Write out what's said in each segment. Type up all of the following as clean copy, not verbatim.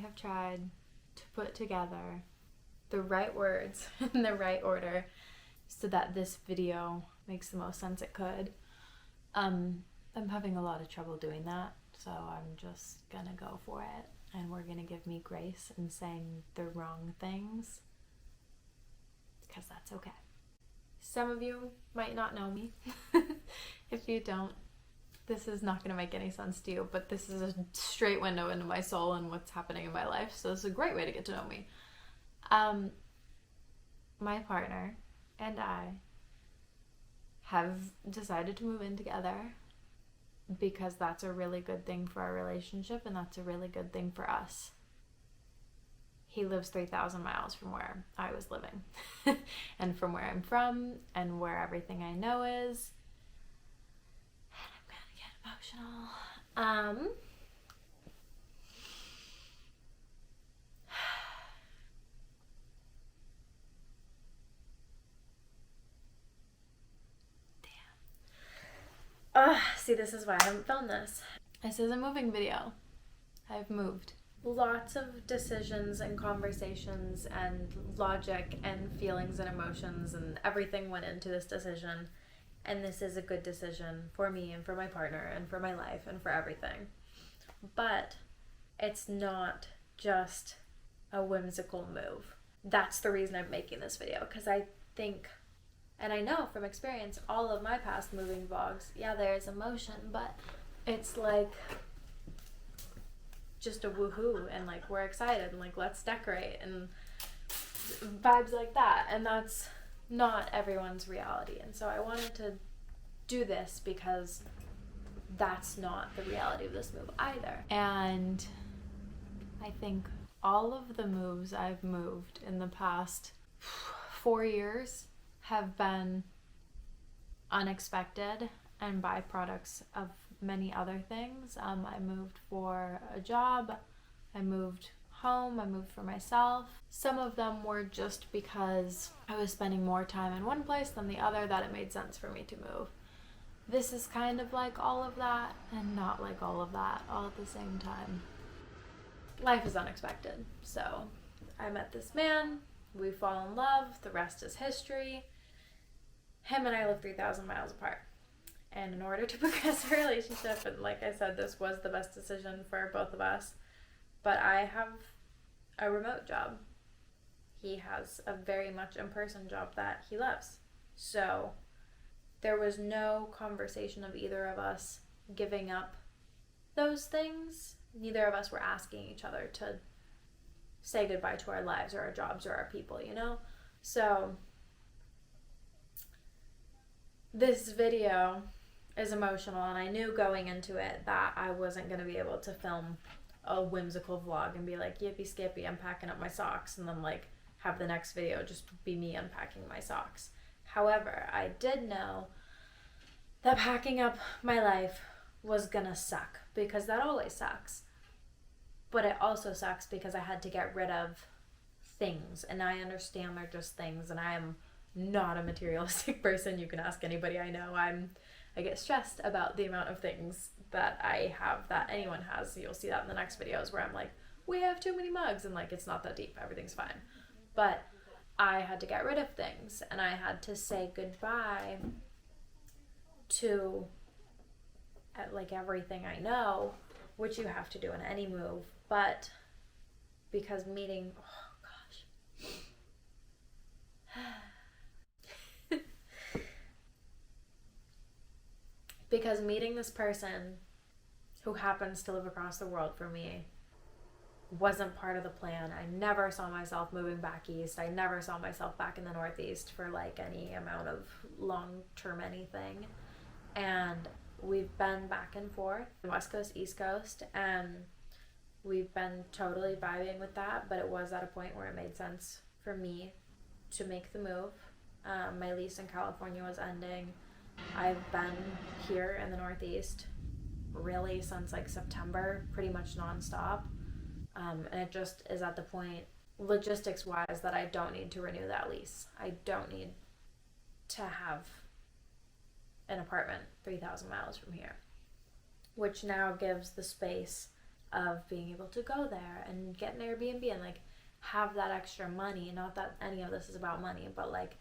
have tried to put together the right words in the right order so that this video makes the most sense it could. I'm having a lot of trouble doing that, so I'm just gonna go for it, and we're gonna give me grace in saying the wrong things, because that's okay. Some of you might not know me. If you don't, this is not going to make any sense to you, but this is a straight window into my soul and what's happening in my life, so it's a great way to get to know me. My partner and I have decided to move in together because that's a really good thing for our relationship, and that's a really good thing for us. He lives 3,000 miles from where I was living and from where I'm from and where everything I know is. And I'm gonna get emotional. See, this is why I haven't filmed this. This is a moving video. I've moved. Lots of decisions and conversations and logic and feelings and emotions and everything went into this decision, and this is a good decision for me and for my partner and for my life and for everything. But it's not just a whimsical move. That's the reason I'm making this video, because I think, and I know from experience, all of my past moving vlogs, yeah, there's emotion, but it's like just a woohoo and like we're excited and like let's decorate and vibes like that, and that's not everyone's reality. And so I wanted to do this because that's not the reality of this move either. And I think all of the moves I've moved in the past 4 years have been unexpected and byproducts of many other things. I moved for a job, I moved home, I moved for myself. Some of them were just because I was spending more time in one place than the other that it made sense for me to move. This is kind of like all of that and not like all of that all at the same time. Life is unexpected. So I met this man, we fall in love, the rest is history. Him and I live 3,000 miles apart. And in order to progress the relationship, and like I said, this was the best decision for both of us, but I have a remote job. He has a very much in-person job that he loves. So there was no conversation of either of us giving up those things. Neither of us were asking each other to say goodbye to our lives or our jobs or our people, you know? So this video is emotional, and I knew going into it that I wasn't going to be able to film a whimsical vlog and be like, yippee skippy, I'm packing up my socks, and then like have the next video just be me unpacking my socks. However, I did know that packing up my life was gonna suck, because that always sucks. But it also sucks because I had to get rid of things, and I understand they're just things, and I am not a materialistic person. You can ask anybody I know. I get stressed about the amount of things that I have that anyone has. You'll see that in the next videos where I'm like, we have too many mugs, and like it's not that deep, everything's fine. But I had to get rid of things, and I had to say goodbye to like everything I know, which you have to do in any move. But because meeting, oh gosh, because meeting this person who happens to live across the world from me wasn't part of the plan. I never saw myself moving back east. I never saw myself back in the Northeast for like any amount of long-term anything. And we've been back and forth, West Coast, East Coast, and we've been totally vibing with that, but it was at a point where it made sense for me to make the move. My lease in California was ending. I've been here in the Northeast really since like September, pretty much nonstop. And it just is at the point, logistics wise, that I don't need to renew that lease. I don't need to have an apartment 3,000 miles from here, which now gives the space of being able to go there and get an Airbnb and like have that extra money. Not that any of this is about money, but like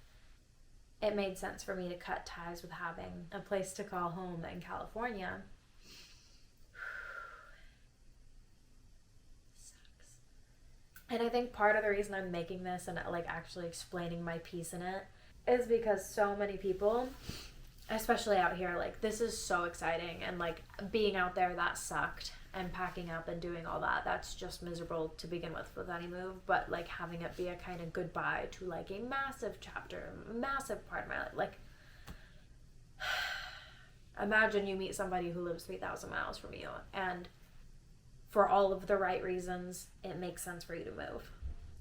it made sense for me to cut ties with having a place to call home in California. Sucks. And I think part of the reason I'm making this and like actually explaining my piece in it is because so many people, especially out here, like this is so exciting, and like being out there, that sucked, and packing up and doing all that, that's just miserable to begin with any move. But like having it be a kind of goodbye to like a massive chapter, massive part of my life. Like imagine you meet somebody who lives 3,000 miles from you, and for all of the right reasons it makes sense for you to move.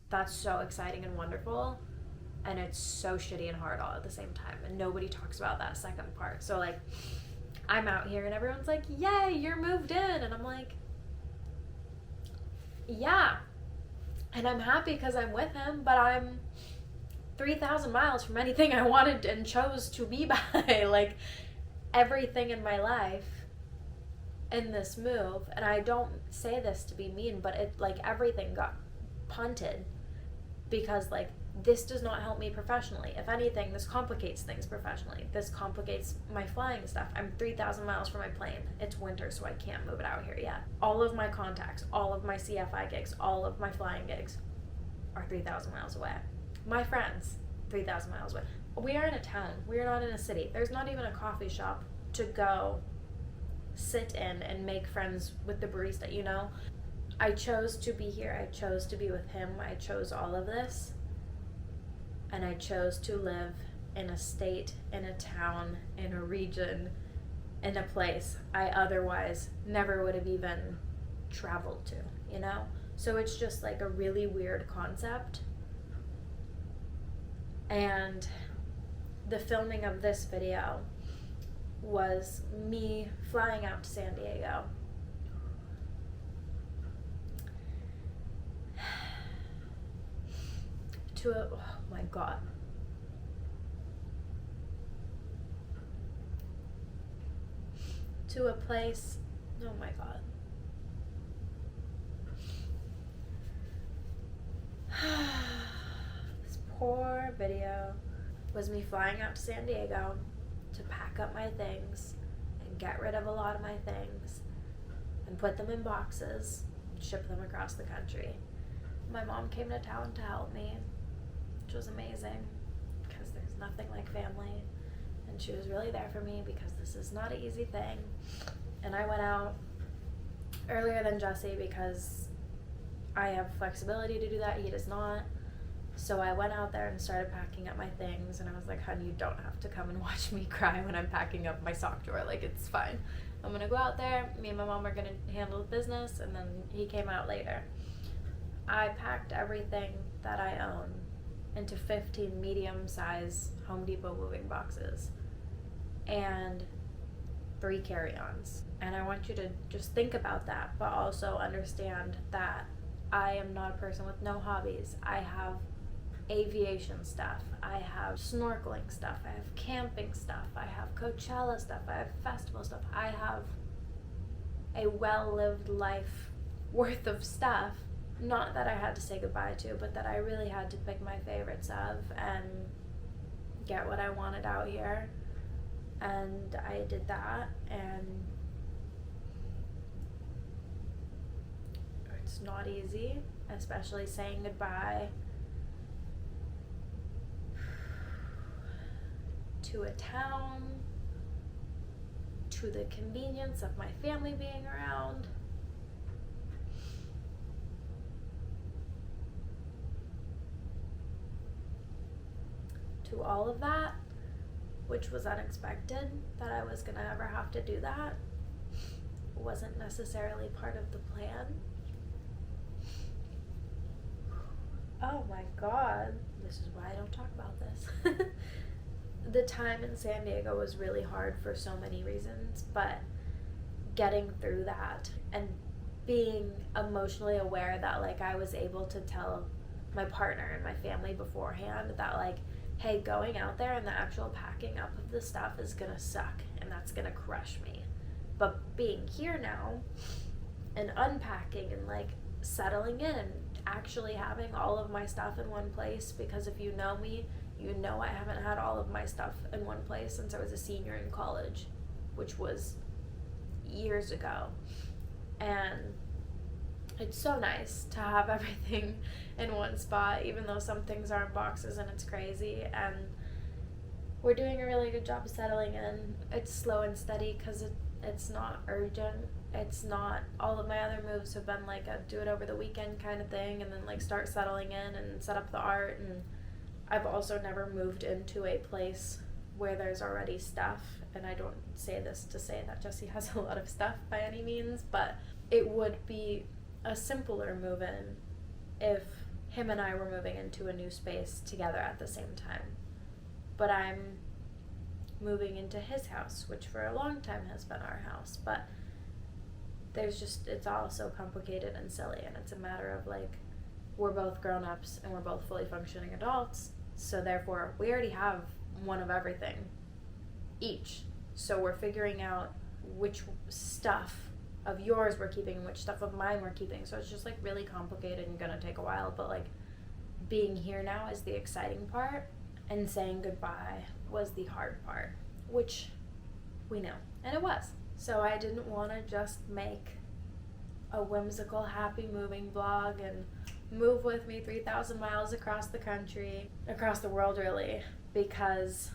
That's so exciting and wonderful, and it's so shitty and hard all at the same time, and nobody talks about that second part. So like I'm out here and everyone's like, yay, you're moved in, and I'm like, yeah, and I'm happy because I'm with him, but I'm 3,000 miles from anything I wanted and chose to be by. Like everything in my life in this move, and I don't say this to be mean, but it like everything got punted because like this does not help me professionally. If anything, this complicates things professionally. This complicates my flying stuff. I'm 3,000 miles from my plane. It's winter, so I can't move it out here yet. All of my contacts, all of my CFI gigs, all of my flying gigs are 3,000 miles away. My friends, 3,000 miles away. We are in a town. We are not in a city. There's not even a coffee shop to go sit in and make friends with the barista, you know? I chose to be here. I chose to be with him. I chose all of this. And I chose to live in a state, in a town, in a region, in a place I otherwise never would have even traveled to, you know? So it's just like a really weird concept. And the filming of this video was me flying out to San Diego. Oh my god. To a place, oh my god. This poor video was me flying out to San Diego to pack up my things and get rid of a lot of my things and put them in boxes and ship them across the country. My mom came to town to help me, which was amazing because there's nothing like family, and she was really there for me because this is not an easy thing. And I went out earlier than Jesse because I have flexibility to do that. He does not. So I went out there and started packing up my things, and I was like, honey, you don't have to come and watch me cry when I'm packing up my sock drawer. Like, it's fine. I'm gonna go out there, me and my mom are gonna handle the business, and then he came out later. I packed everything that I own into 15 medium-size Home Depot moving boxes and 3 carry-ons. And I want you to just think about that, but also understand that I am not a person with no hobbies. I have aviation stuff, I have snorkeling stuff, I have camping stuff, I have Coachella stuff, I have festival stuff. I have a well-lived life worth of stuff. Not that I had to say goodbye to, but that I really had to pick my favorites of and get what I wanted out here. And I did that, and it's not easy, especially saying goodbye to a town, to the convenience of my family being around. To all of that, which was unexpected, that I was gonna ever have to do that. Wasn't necessarily part of the plan. Oh my god, this is why I don't talk about this. The time in San Diego was really hard for so many reasons, but getting through that and being emotionally aware that like I was able to tell my partner and my family beforehand that like, hey, going out there and the actual packing up of the stuff is gonna suck and that's gonna crush me. But being here now and unpacking and like settling in and actually having all of my stuff in one place, because if you know me, you know I haven't had all of my stuff in one place since I was a senior in college, which was years ago. And it's so nice to have everything in one spot, even though some things are in boxes and it's crazy. And we're doing a really good job of settling in. It's slow and steady because it's not urgent. It's not, all of my other moves have been like a do it over the weekend kind of thing, and then like start settling in and set up the art. And I've also never moved into a place where there's already stuff, and I don't say this to say that Jesse has a lot of stuff by any means, but it would be a simpler move-in if him and I were moving into a new space together at the same time. But I'm moving into his house, which for a long time has been our house, but it's all so complicated and silly, and it's a matter of like, we're both grown-ups and we're both fully functioning adults, so therefore we already have one of everything each, so we're figuring out which stuff of yours we're keeping and which stuff of mine we're keeping. So it's just like really complicated and gonna take a while, but like being here now is the exciting part, and saying goodbye was the hard part, which we know, and it was. So I didn't want to just make a whimsical happy moving vlog and move with me 3,000 miles across the country, across the world really, because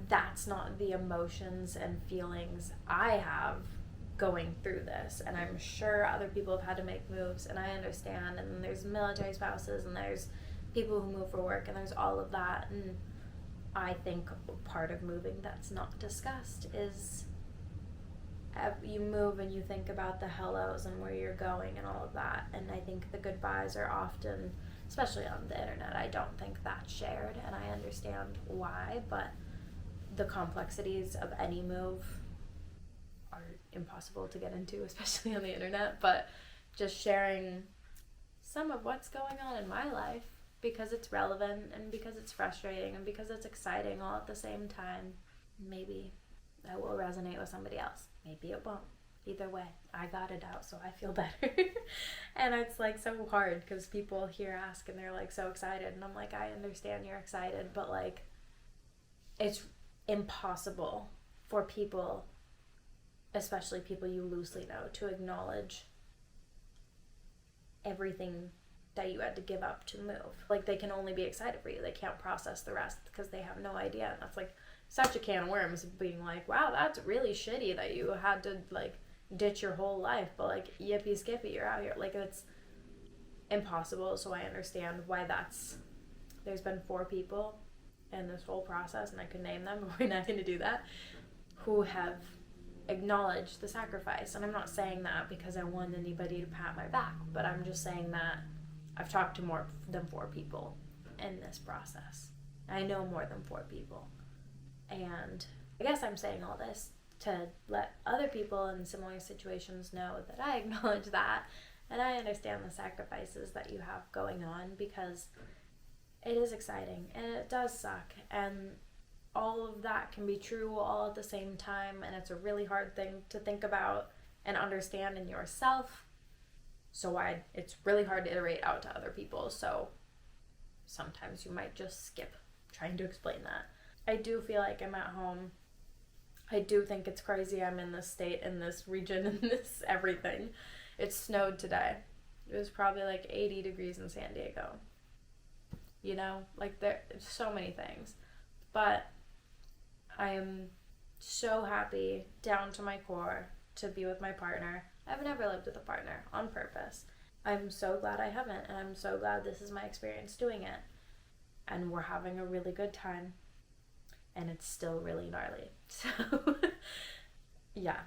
that's not the emotions and feelings I have going through this. And I'm sure other people have had to make moves, and I understand, and there's military spouses and there's people who move for work and there's all of that. And I think part of moving that's not discussed is you move and you think about the hellos and where you're going and all of that. And I think the goodbyes are often, especially on the internet, I don't think that's shared, and I understand why, but the complexities of any move are impossible to get into, especially on the internet. But just sharing some of what's going on in my life, because it's relevant and because it's frustrating and because it's exciting all at the same time. Maybe that will resonate with somebody else. Maybe it won't. Either way, I got it out, so I feel better. And it's like so hard because people here ask and they're like so excited, and I'm like, I understand you're excited, but like it's impossible for people, especially people you loosely know, to acknowledge everything that you had to give up to move. Like, they can only be excited for you. They can't process the rest because they have no idea. And that's like such a can of worms, being like, wow, that's really shitty that you had to like ditch your whole life, but like yippee skippy, you're out here. Like, it's impossible. So I understand why there's been 4 people in this whole process, and I could name them, but we're not going to do that, who have acknowledged the sacrifice. And I'm not saying that because I want anybody to pat my back, but I'm just saying that I've talked to more than 4 people in this process. I know more than 4 people. And I guess I'm saying all this to let other people in similar situations know that I acknowledge that, and I understand the sacrifices that you have going on, because it is exciting and it does suck, and all of that can be true all at the same time, and it's a really hard thing to think about and understand in yourself. So it's really hard to iterate out to other people, so sometimes you might just skip trying to explain that. I do feel like I'm at home. I do think it's crazy I'm in this state, in this region, in this everything. It snowed today. It was probably like 80 degrees in San Diego. You know, like there's so many things. But I am so happy down to my core to be with my partner. I've never lived with a partner on purpose. I'm so glad I haven't, and I'm so glad this is my experience doing it. And we're having a really good time. And it's still really gnarly. So, yeah,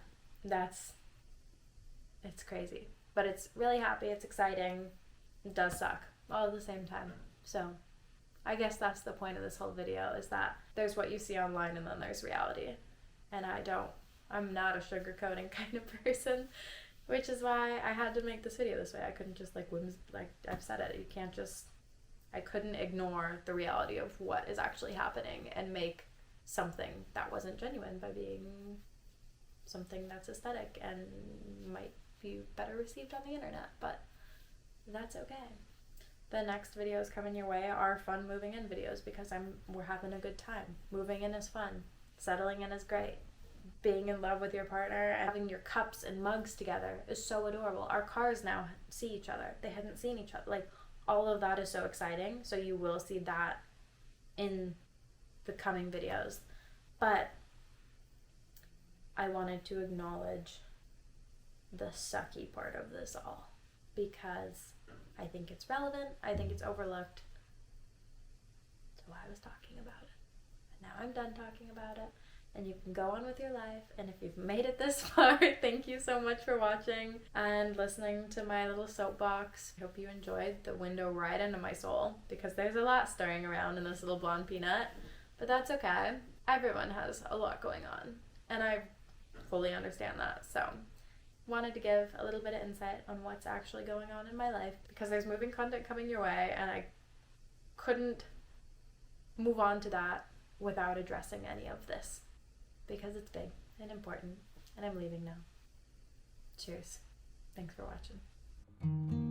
it's crazy. But it's really happy, it's exciting, it does suck, all at the same time. So, I guess that's the point of this whole video, is that there's what you see online and then there's reality. And I'm not a sugarcoating kind of person, which is why I had to make this video this way. I couldn't just like I've said it, I couldn't ignore the reality of what is actually happening and make something that wasn't genuine by being something that's aesthetic and might be better received on the internet, but that's okay. The next videos coming your way are fun moving in videos because we're having a good time. Moving in is fun. Settling in is great. Being in love with your partner and having your cups and mugs together is so adorable. Our cars now see each other. They hadn't seen each other. Like, all of that is so exciting. So you will see that in the coming videos. But I wanted to acknowledge the sucky part of this all because I think it's relevant. I think it's overlooked. So I was talking about it. And now I'm done talking about it. And you can go on with your life. And if you've made it this far, thank you so much for watching and listening to my little soapbox. I hope you enjoyed the window right into my soul because there's a lot stirring around in this little blonde peanut. But that's okay. Everyone has a lot going on. And I fully understand that. So wanted to give a little bit of insight on what's actually going on in my life because there's moving content coming your way and I couldn't move on to that without addressing any of this. Because it's big and important, and I'm leaving now. Cheers. Thanks for watching.